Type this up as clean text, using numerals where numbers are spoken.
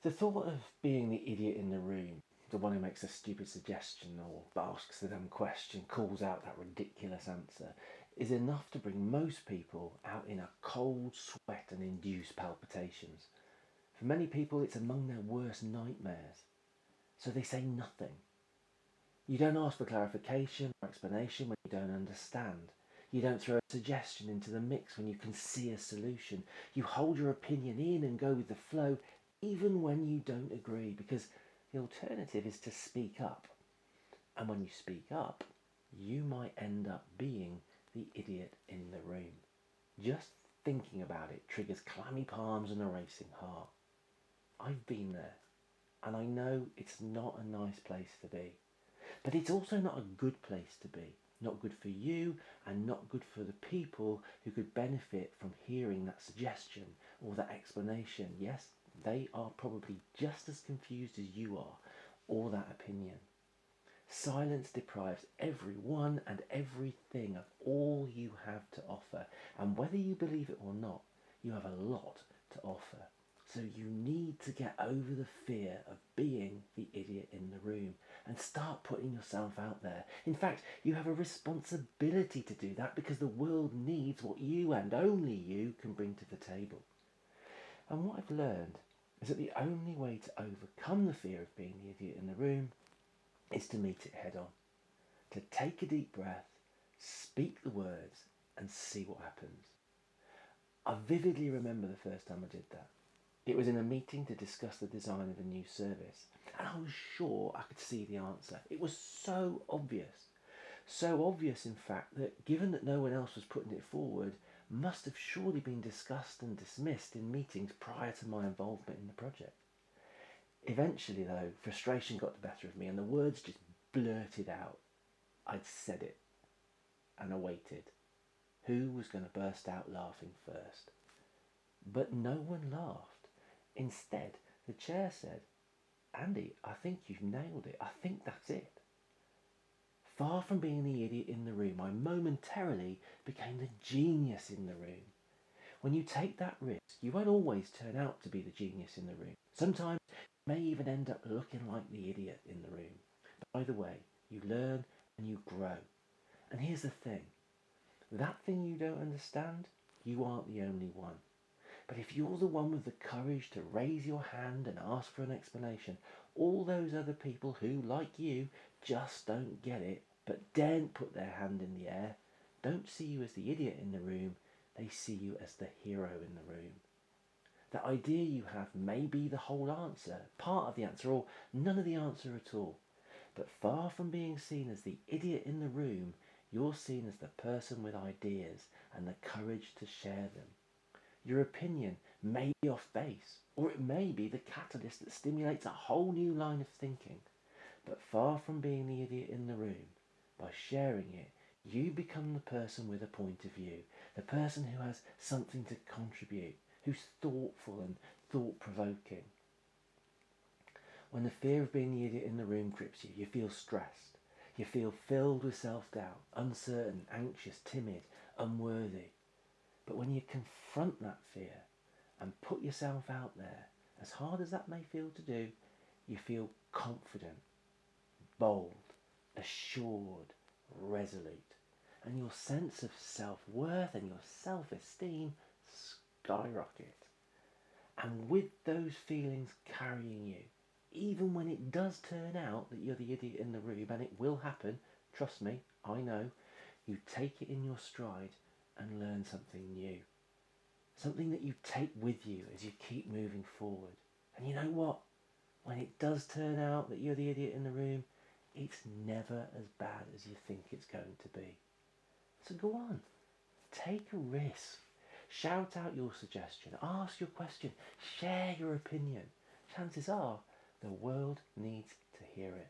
The thought of being the idiot in the room, the one who makes a stupid suggestion or asks the dumb question, calls out that ridiculous answer, is enough to bring most people out in a cold sweat and induce palpitations. For many people, it's among their worst nightmares. So they say nothing. You don't ask for clarification or explanation when you don't understand. You don't throw a suggestion into the mix when you can see a solution. You hold your opinion in and go with the flow even when you don't agree, because the alternative is to speak up. And when you speak up, you might end up being the idiot in the room. Just thinking about it triggers clammy palms and a racing heart. I've been there, and I know it's not a nice place to be. But it's also not a good place to be. Not good for you and not good for the people who could benefit from hearing that suggestion or that explanation. Yes, they are probably just as confused as you are, or that opinion. Silence deprives everyone and everything of all you have to offer, and whether you believe it or not, you have a lot to offer. So you need to get over the fear of being the idiot in the room and start putting yourself out there. In fact, you have a responsibility to do that because the world needs what you and only you can bring to the table. And what I've learned is that the only way to overcome the fear of being the idiot in the room is to meet it head on. To take a deep breath, speak the words, and see what happens. I vividly remember the first time I did that. It was in a meeting to discuss the design of a new service, and I was sure I could see the answer. It was so obvious. So obvious, in fact, that given that no one else was putting it forward, must have surely been discussed and dismissed in meetings prior to my involvement in the project. Eventually, though, frustration got the better of me and the words just blurted out. I'd said it, and I waited. Who was going to burst out laughing first? But no one laughed. Instead, the chair said, "Andy, I think you've nailed it. I think that's it." Far from being the idiot in the room, I momentarily became the genius in the room. When you take that risk, you won't always turn out to be the genius in the room. Sometimes you may even end up looking like the idiot in the room. But either way, you learn and you grow. And here's the thing. That thing you don't understand, you aren't the only one. But if you're the one with the courage to raise your hand and ask for an explanation, all those other people who, like you, just don't get it, but daren't put their hand in the air, don't see you as the idiot in the room, they see you as the hero in the room. The idea you have may be the whole answer, part of the answer, or none of the answer at all. But far from being seen as the idiot in the room, you're seen as the person with ideas and the courage to share them. Your opinion may be off base, or it may be the catalyst that stimulates a whole new line of thinking. But far from being the idiot in the room, by sharing it, you become the person with a point of view, the person who has something to contribute, who's thoughtful and thought-provoking. When the fear of being the idiot in the room grips you, you feel stressed. You feel filled with self-doubt, uncertain, anxious, timid, unworthy. But when you confront that fear and put yourself out there, as hard as that may feel to do, you feel confident, bold, assured, resolute. And your sense of self-worth and your self-esteem skyrocket. And with those feelings carrying you, even when it does turn out that you're the idiot in the room, and it will happen, trust me, I know, you take it in your stride and learn something new. Something that you take with you as you keep moving forward. And you know what? When it does turn out that you're the idiot in the room, it's never as bad as you think it's going to be. So go on, take a risk. Shout out your suggestion, ask your question, share your opinion. Chances are the world needs to hear it.